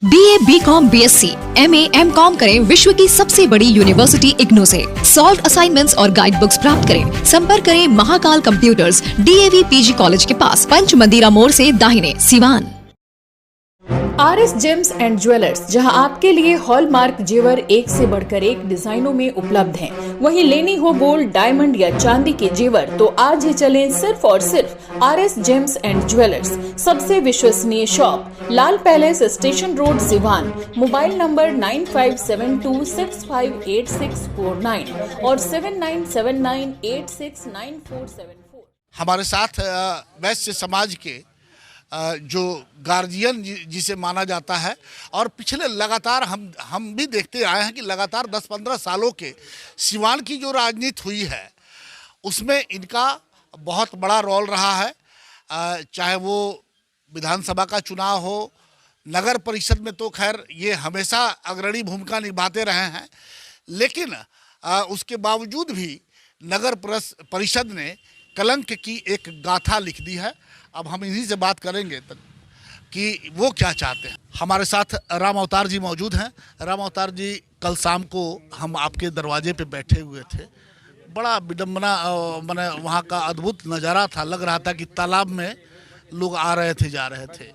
BA, BCom, BSc, MA, MCom करें विश्व की सबसे बड़ी यूनिवर्सिटी इग्नू से। सॉल्व असाइनमेंट्स और गाइड बुक्स प्राप्त करें। संपर्क करें Mahakal computers, DAV PG college के पास, पंच मंदिरा मोड़ से दाहिने, Siwan. RS James and jewellers, जहां आपके लिए हॉलमार्क जेवर एक से बढ़कर एक डिजाइनों में उपलब्ध हैं। वहीं लेनी हो गोल्ड, डायमंड या चांदी के जेवर तो आज ही चलें सिर्फ और सिर्फ RS जेम्स एंड ज्वेलर्स। सबसे विश्वसनीय shop, Lal palace, station road, Siwan. Mobile number 9572658649 और 7979869474। हमारे साथ वैश्य समाज के जो गार्जियन जिसे माना जाता है, और पिछले लगातार हम भी देखते आए हैं कि लगातार 10-15 सालों के सिवान की जो राजनीति हुई है उसमें इनका बहुत बड़ा रोल रहा है। चाहे वो विधानसभा का चुनाव हो, नगर परिषद में तो खैर ये हमेशा अग्रणी भूमिका निभाते रहे हैं, लेकिन उसके बावजूद भी नगर परिषद ने कलंक की एक गाथा लिख दी है। अब हम इन्हीं से बात करेंगे कि वो क्या चाहते हैं। हमारे साथ राम अवतार जी मौजूद हैं। राम अवतार जी, कल शाम को हम आपके दरवाजे पे बैठे हुए थे, बड़ा विडम्बना माने वहाँ का अद्भुत नज़ारा था। लग रहा था कि तालाब में लोग आ रहे थे, जा रहे थे।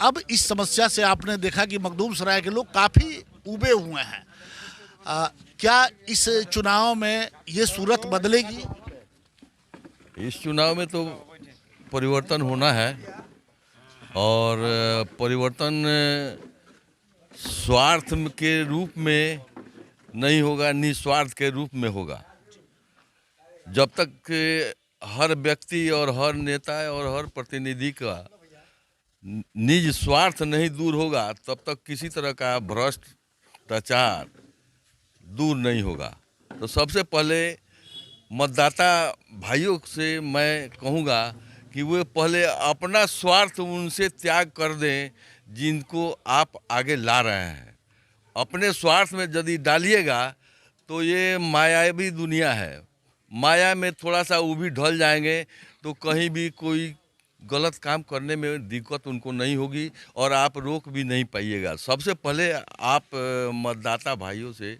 अब इस समस्या से आपने देखा कि मखदूम सराय के लोग काफ़ी उबे हुए हैं। क्या इस चुनाव में ये सूरत बदलेगी? इस चुनाव में तो परिवर्तन होना है, और परिवर्तन स्वार्थ के रूप में नहीं होगा, निस्वार्थ के रूप में होगा। जब तक हर व्यक्ति और हर नेता और हर प्रतिनिधि का निज स्वार्थ नहीं दूर होगा, तब तक किसी तरह का भ्रष्टाचार दूर नहीं होगा। तो सबसे पहले मतदाता भाइयों से मैं कहूँगा कि वे पहले अपना स्वार्थ उनसे त्याग कर दें जिनको आप आगे ला रहे हैं। अपने स्वार्थ में यदि डालिएगा तो ये मायावी दुनिया है, माया में थोड़ा सा वो भी ढल जाएंगे तो कहीं भी कोई गलत काम करने में दिक्कत उनको नहीं होगी और आप रोक भी नहीं पाइएगा। सबसे पहले आप मतदाता भाइयों से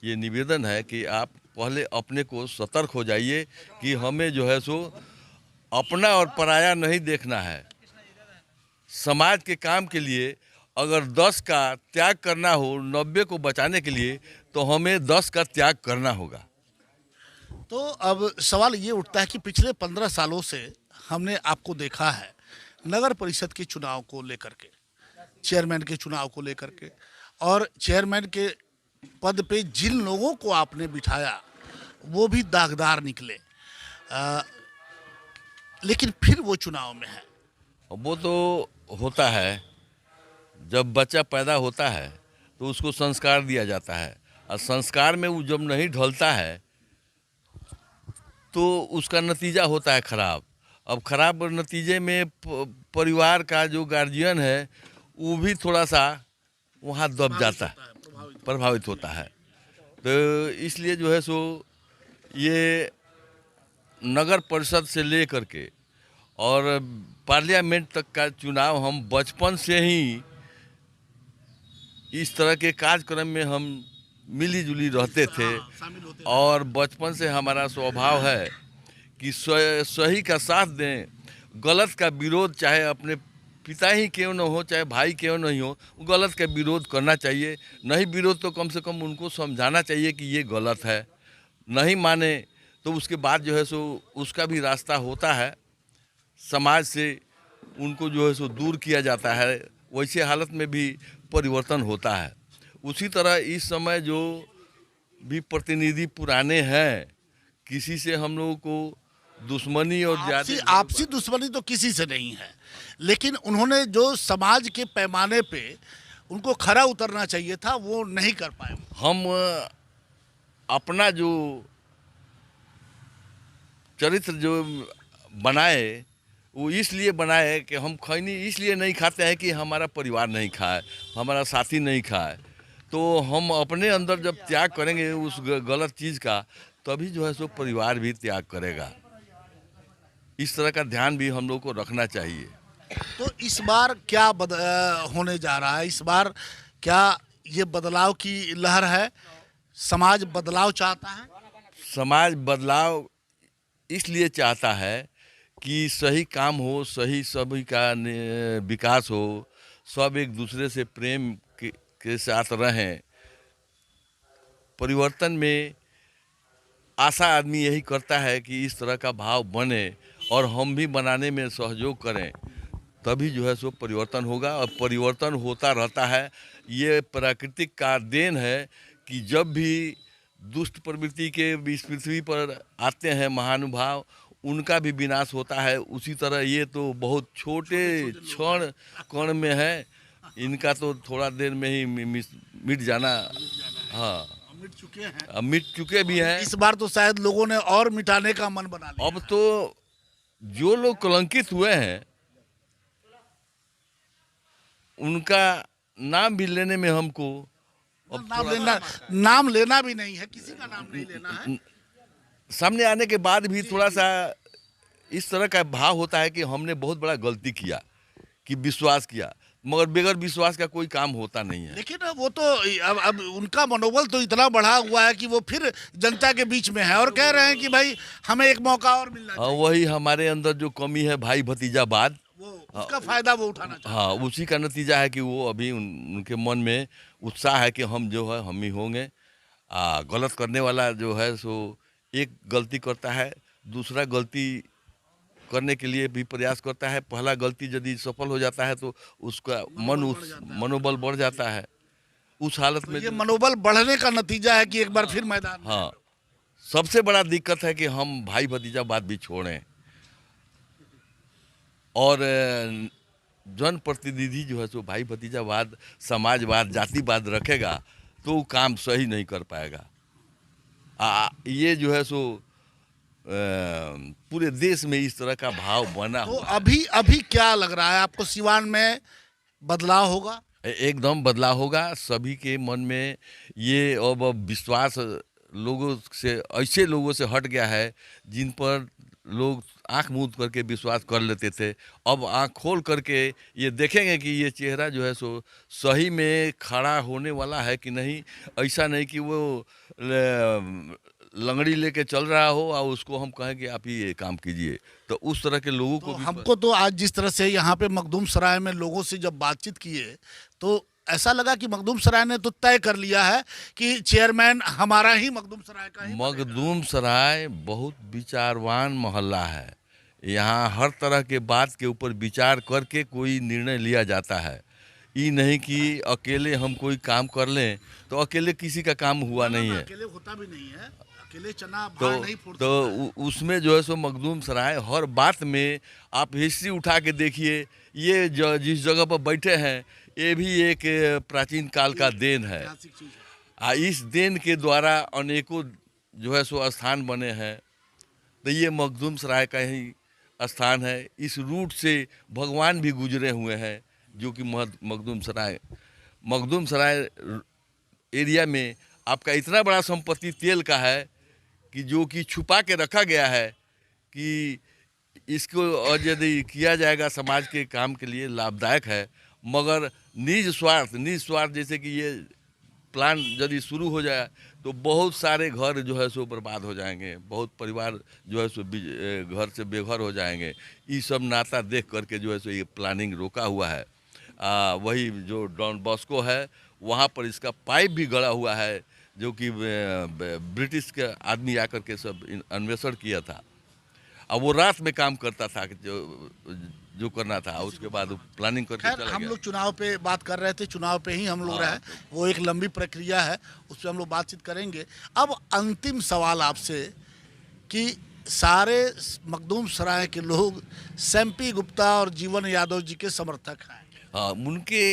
ये निवेदन है कि आप पहले अपने को सतर्क हो जाइए कि हमें जो है सो अपना और पराया नहीं देखना है। समाज के काम के लिए अगर 10 का त्याग करना हो 90 को बचाने के लिए, तो हमें 10 का त्याग करना होगा। तो अब सवाल ये उठता है कि पिछले 15 सालों से हमने आपको देखा है नगर परिषद के चुनाव को लेकर के, चेयरमैन के चुनाव को लेकर के, और चेयरमैन के पद पे जिन लोगों को आपने बिठाया वो भी दागदार निकले, लेकिन फिर वो चुनाव में है। वो तो होता है, जब बच्चा पैदा होता है तो उसको संस्कार दिया जाता है, और संस्कार में वो जब नहीं ढलता है तो उसका नतीजा होता है खराब। अब खराब नतीजे में परिवार का जो गार्जियन है वो भी थोड़ा सा वहाँ दब जाता है, प्रभावित होता है। तो इसलिए जो है सो ये नगर परिषद से ले करके और पार्लियामेंट तक का चुनाव हम बचपन से ही इस तरह के कार्यक्रम में हम मिली जुली रहते थे, और बचपन से हमारा स्वभाव है कि सही का साथ दें, गलत का विरोध, चाहे अपने पिता ही क्यों न हो, चाहे भाई क्यों नहीं हो, गलत का विरोध करना चाहिए। नहीं विरोध तो कम से कम उनको समझाना चाहिए कि ये गलत है। नहीं माने तो उसके बाद जो है सो उसका भी रास्ता होता है, समाज से उनको जो है सो दूर किया जाता है। वैसे हालत में भी परिवर्तन होता है। उसी तरह इस समय जो भी प्रतिनिधि पुराने हैं, किसी से हम लोगों को दुश्मनी और आपसी दुश्मनी तो किसी से नहीं है, लेकिन उन्होंने जो समाज के पैमाने पे उनको खरा उतरना चाहिए था वो नहीं कर पाए। हम अपना जो चरित्र जो बनाए वो इसलिए बनाए कि हम खैनी इसलिए नहीं खाते हैं कि हमारा परिवार नहीं खाए, हमारा साथी नहीं खाए। तो हम अपने अंदर जब त्याग करेंगे उस गलत चीज़ का, तभी जो है सो परिवार भी त्याग करेगा। इस तरह का ध्यान भी हम लोग को रखना चाहिए। तो इस बार क्या होने जा रहा है? इस बार क्या ये बदलाव की लहर है? समाज बदलाव चाहता है? समाज बदलाव इसलिए चाहता है कि सही काम हो, सही सभी का विकास हो, सब एक दूसरे से प्रेम के साथ रहें। परिवर्तन में आशा आदमी यही करता है कि इस तरह का भाव बने और हम भी बनाने में सहयोग करें, तभी जो है सो परिवर्तन होगा। और परिवर्तन होता रहता है। ये प्राकृतिक का देन है कि जब भी दुष्ट प्रवृत्ति के इस पृथ्वी पर आते हैं महानुभाव, उनका भी विनाश होता है। उसी तरह ये तो बहुत छोटे क्षण कण में है, इनका तो थोड़ा देर में ही मिट जाना। हाँ, मिट चुके हैं। अब मिट चुके भी हैं। इस बार तो शायद लोगों ने और मिटाने का मन बना लिया। अब तो जो लोग कलंकित हुए हैं उनका नाम भी लेने में हमको अब नाम लेना भी नहीं है, किसी का नाम नहीं लेना है। सामने आने के बाद भी थोड़ा सा इस तरह का भाव होता है कि हमने बहुत बड़ा गलती किया कि विश्वास किया, मगर बगैर विश्वास का कोई काम होता नहीं है। लेकिन वो तो अब उनका मनोबल तो इतना बढ़ा हुआ है कि वो फिर जनता के बीच में है और कह रहे हैं कि भाई हमें एक मौका और मिलना चाहिए। वही हमारे अंदर जो कमी है भाई भतीजावाद, वो उसका फायदा वो उठाना चाहिए। हाँ, उसी का नतीजा है कि वो अभी उनके मन में उत्साह है कि हम जो है हम ही होंगे। गलत करने वाला जो है सो एक गलती करता है, दूसरा गलती करने के लिए भी प्रयास करता है। पहला गलती यदि सफल हो जाता है तो उसका मनोबल बढ़ जाता है। उस हालत में ये मनोबल बढ़ने का नतीजा है कि एक बार फिर मैदान में। हाँ, सबसे बड़ा दिक्कत है कि हम भाई भतीजावाद भी छोड़ें और जनप्रतिनिधि जो है सो भाई भतीजावाद, समाजवाद, जातिवाद रखेगा तो काम सही नहीं कर पाएगा। ये जो है सो पूरे देश में इस तरह का भाव बना तो हुआ है। अभी क्या लग रहा है आपको, सिवान में बदलाव होगा? एकदम बदलाव होगा। सभी के मन में ये अब विश्वास लोगों से, ऐसे लोगों से हट गया है जिन पर लोग आंख मूंद करके विश्वास कर लेते थे। अब आंख खोल करके ये देखेंगे कि ये चेहरा जो है सो सही में खड़ा होने वाला है कि नहीं। ऐसा नहीं कि वो लंगड़ी लेके चल रहा हो और उसको हम कहें कि आप ही ये काम कीजिए। तो उस तरह के लोगों को भी हमको तो आज जिस तरह से यहाँ पे मखदूम सराय में लोगों से जब बातचीत किए तो ऐसा लगा कि मखदूम सराय ने तो तय कर लिया है कि चेयरमैन हमारा ही मखदूम सराय का ही बनेगा। मखदूम सराय बहुत विचारवान मोहल्ला है। यहाँ हर तरह के बात के ऊपर विचार करके कोई निर्णय लिया जाता है। ये नहीं कि अकेले हम कोई काम कर लें तो अकेले किसी का काम हुआ नहीं है। अकेले होता भी नहीं है, अकेले चना भार नहीं फोड़ सकता तो उसमें जो है सो मखदूम सराय हर बात में, आप हिस्ट्री उठा के देखिए, ये जिस जगह पर बैठे हैं ये भी एक प्राचीन काल का देन है। ऐतिहासिक चीज है। इस देन के द्वारा अनेकों जो है सो स्थान बने हैं। तो ये मखदूम सराय का ही स्थान है। इस रूट से भगवान भी गुजरे हुए हैं जो कि मखदूम सराय एरिया में आपका इतना बड़ा संपत्ति तेल का है कि जो कि छुपा के रखा गया है कि इसको और यदि किया जाएगा समाज के काम के लिए लाभदायक है। मगर निज स्वार्थ जैसे कि ये प्लान यदि शुरू हो जाए तो बहुत सारे घर जो है सो बर्बाद हो जाएंगे, बहुत परिवार जो है सो घर से बेघर हो जाएंगे। ये सब नाता देख करके जो है सो ये प्लानिंग रोका हुआ है। वही जो डॉन बॉस्को है वहाँ पर इसका पाइप भी गड़ा हुआ है जो कि ब्रिटिश के आदमी आकर के सब अन्वेषण किया था। अब वो रात में काम करता था जो करना था, उसके बाद प्लानिंग करके चला हम गया। लोग चुनाव पे बात कर रहे थे, चुनाव पे ही हम लोग रहे। वो एक लंबी प्रक्रिया है, उस पर हम लोग बातचीत करेंगे। अब अंतिम सवाल आपसे कि सारे मखदूम सराय के लोग सैम्पी गुप्ता और जीवन यादव जी के समर्थक हैं। हाँ, उनके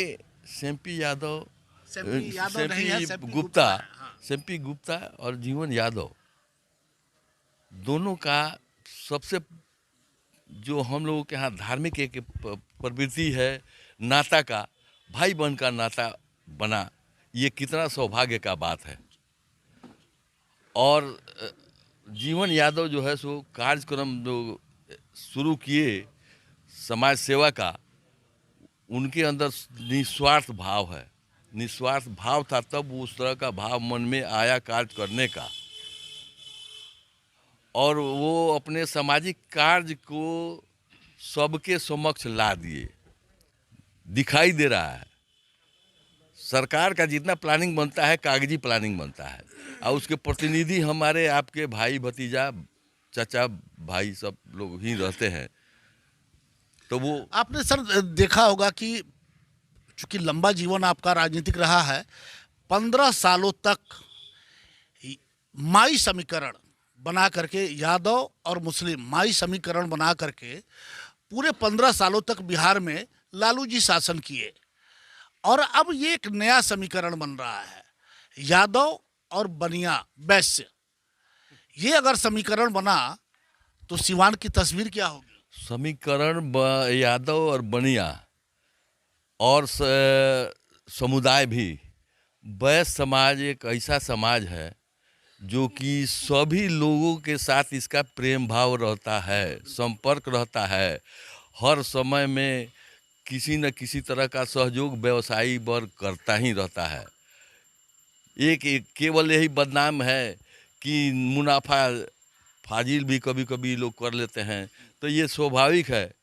सैम्पी यादव सैम्पी यादव नहीं है, सैम्पी गुप्ता, है, हाँ। सैम्पी गुप्ता और जीवन यादव दोनों का सबसे जो हम लोगों के यहाँ धार्मिक एक प्रवृत्ति है, नाता का, भाई बहन का नाता बना, ये कितना सौभाग्य का बात है। और जीवन यादव जो है सो कार्यक्रम जो शुरू किए समाज सेवा का, उनके अंदर निस्वार्थ भाव है, निस्वार्थ भाव था, तब उस तरह का भाव मन में आया कार्य करने का, और वो अपने सामाजिक कार्य को सबके समक्ष ला दिए। दिखाई दे रहा है सरकार का जितना प्लानिंग बनता है कागजी प्लानिंग बनता है, और उसके प्रतिनिधि हमारे आपके भाई भतीजा चाचा भाई सब लोग ही रहते हैं। तो वो आपने सर देखा होगा कि चूंकि लंबा जीवन आपका राजनीतिक रहा है, 15 सालों तक माई समीकरण बना करके, यादव और मुस्लिम माई समीकरण बना करके पूरे 15 सालों तक बिहार में लालू जी शासन किए, और अब ये एक नया समीकरण बन रहा है, यादव और बनिया वैश्य। ये अगर समीकरण बना तो सिवान की तस्वीर क्या होगी? समीकरण यादव और बनिया और समुदाय भी, वैश्य समाज एक ऐसा समाज है जो कि सभी लोगों के साथ इसका प्रेम भाव रहता है, संपर्क रहता है, हर समय में किसी न किसी तरह का सहयोग व्यवसायी वर्ग करता ही रहता है। एक केवल यही बदनाम है कि मुनाफा फाजिल भी कभी कभी लोग कर लेते हैं, तो ये स्वाभाविक है।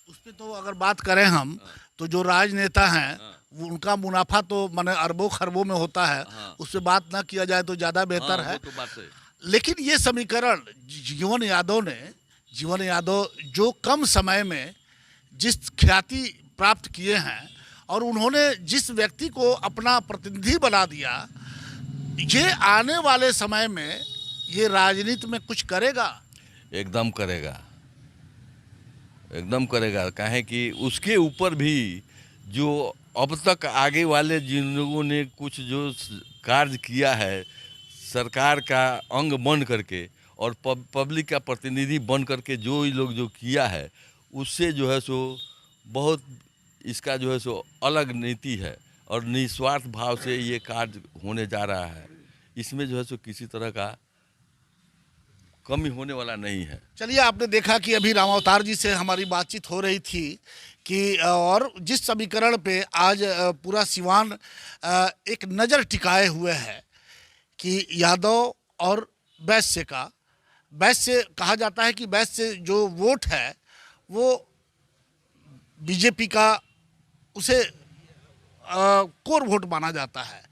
उस पर तो अगर बात करें हम, तो जो राजनेता हैं उनका मुनाफा तो माने अरबों खरबों में होता है, उस पर बात ना किया जाए तो ज़्यादा बेहतर है। तो बात है। लेकिन ये समीकरण जीवन यादव जो कम समय में जिस ख्याति प्राप्त किए हैं, और उन्होंने जिस व्यक्ति को अपना प्रतिनिधि बना दिया, ये आने वाले समय में ये राजनीति में कुछ करेगा? एकदम करेगा, एकदम करेगा। काहे कि उसके ऊपर भी जो अब तक आगे वाले जिन लोगों ने कुछ जो कार्य किया है, सरकार का अंग बन करके और पब्लिक का प्रतिनिधि बन करके जो लोग जो किया है, उससे जो है सो बहुत इसका जो है सो अलग नीति है, और निस्वार्थ भाव से ये कार्य होने जा रहा है। इसमें जो है सो किसी तरह का कमी होने वाला नहीं है। चलिए, आपने देखा कि अभी रामावतार जी से हमारी बातचीत हो रही थी कि और जिस समीकरण पे आज पूरा सिवान एक नज़र टिकाए हुए है कि यादव और वैश्य का, वैश्य कहा जाता है कि वैश्य जो वोट है वो बीजेपी का उसे कोर वोट माना जाता है।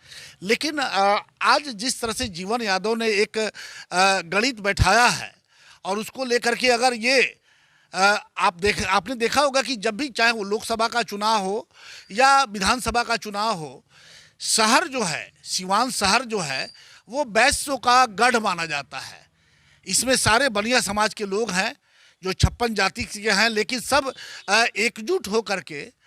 लेकिन आज जिस तरह से जीवन यादव ने एक गणित बैठाया है, और उसको लेकर के अगर ये आपने देखा होगा कि जब भी चाहे वो लोकसभा का चुनाव हो या विधानसभा का चुनाव हो, शहर जो है, सिवान शहर जो है, वो वैश्यों का गढ़ माना जाता है। इसमें सारे बनिया समाज के लोग हैं जो 56 जाति के हैं, लेकिन सब एकजुट हो करके,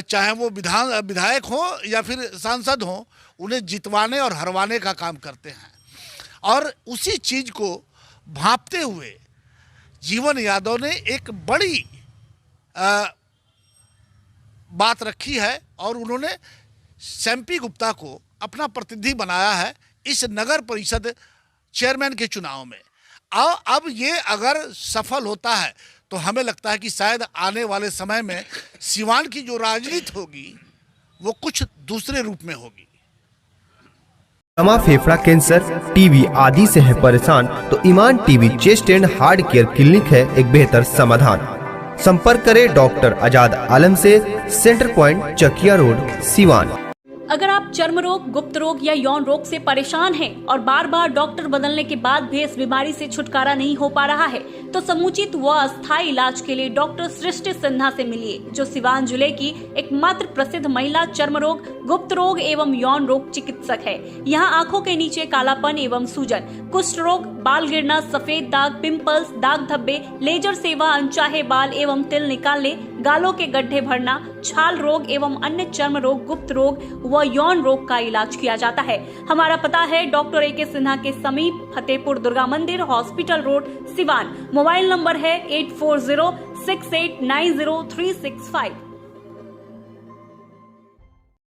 चाहे वो विधायक हो या फिर सांसद हो, उन्हें जितवाने और हरवाने का काम करते हैं। और उसी चीज़ को भांपते हुए जीवन यादव ने एक बड़ी बात रखी है, और उन्होंने सैम्पी गुप्ता को अपना प्रतिनिधि बनाया है इस नगर परिषद चेयरमैन के चुनाव में। अब ये अगर सफल होता है तो हमें लगता है कि शायद आने वाले समय में सिवान की जो राजनीति होगी वो कुछ दूसरे रूप में होगी। दमा, फेफड़ा कैंसर, टीबी आदि से है परेशान तो Iman TB chest and heart care clinic है एक बेहतर समाधान। संपर्क करें डॉक्टर आजाद आलम से, centre point Chakia road, Siwan. अगर आप चर्म रोग, गुप्त रोग या यौन रोग से परेशान हैं और बार बार डॉक्टर बदलने के बाद भी इस बीमारी से छुटकारा नहीं हो पा रहा है, तो समुचित व अस्थायी इलाज के लिए डॉक्टर सृष्टि सिन्हा से मिलिए, जो सिवान जिले की एकमात्र प्रसिद्ध महिला चर्म रोग, गुप्त रोग एवं यौन रोग चिकित्सक है। यहाँ आंखों के नीचे कालापन एवं सूजन, कुष्ठ रोग, बाल गिरना, सफेद दाग, पिंपल्स, दाग धब्बे, लेजर सेवा, अनचाहे बाल एवं तिल निकालने, गालों के गड्ढे भरना, छाल रोग एवं अन्य चर्म रोग, गुप्त रोग व यौन रोग का इलाज किया जाता है। हमारा पता है डॉक्टर ए के सिन्हा के समीप फतेहपुर दुर्गा मंदिर, hospital road, Siwan. Mobile number है 8406890365।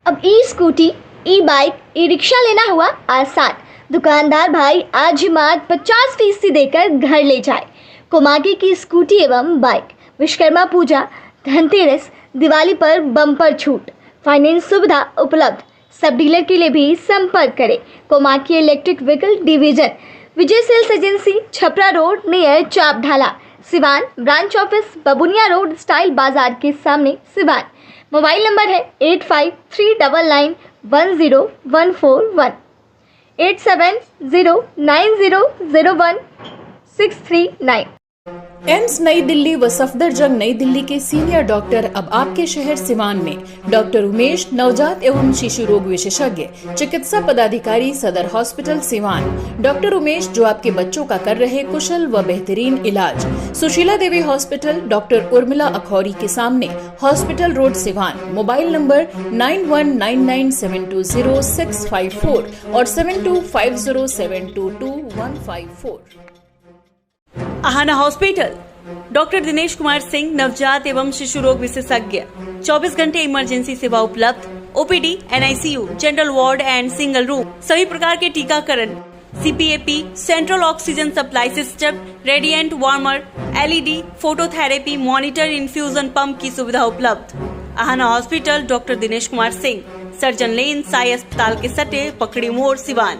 अब ई स्कूटी, ई बाइक, ई रिक्शा लेना हुआ आसान। दुकानदार भाई आज ही मात्र 50% देकर घर ले जाए। कोमागी की स्कूटी एवं बाइक विश्वकर्मा पूजा, धनतेरस, दिवाली पर बम्पर छूट, फाइनेंस सुविधा उपलब्ध। सब डीलर के लिए भी संपर्क करें Komaki electric vehicle division, Vijay sales agency, Chhapra road near Chap Dhala, Siwan. Branch office Babunia road, style बाजार के सामने, सिवान। मोबाइल नंबर है 8539910141, 8709001639। एम्स नई दिल्ली व सफदरजंग नई दिल्ली के सीनियर डॉक्टर अब आपके शहर सिवान में। डॉक्टर उमेश, नवजात एवं शिशु रोग विशेषज्ञ, चिकित्सा पदाधिकारी, सदर हॉस्पिटल सिवान। डॉक्टर उमेश जो आपके बच्चों का कर रहे कुशल व बेहतरीन इलाज। सुशीला देवी हॉस्पिटल, डॉक्टर उर्मिला अखौरी के सामने, hospital road Siwan. Mobile number 9199720654 और 7250722154। आहाना हॉस्पिटल, डॉक्टर दिनेश कुमार सिंह, नवजात एवं शिशु रोग विशेषज्ञ, 24 घंटे इमरजेंसी सेवा उपलब्ध। OPD, NICU, general ward and single room, सभी प्रकार के टीकाकरण, CPAP, central oxygen supply system, radiant warmer, LED, phototherapy, monitor, infusion pump की सुविधा उपलब्ध। Aahana hospital, doctor Dinesh Kumar Singh, surgeon lane, Sai अस्पताल के सटे, पकड़ी मोड़, सिवान।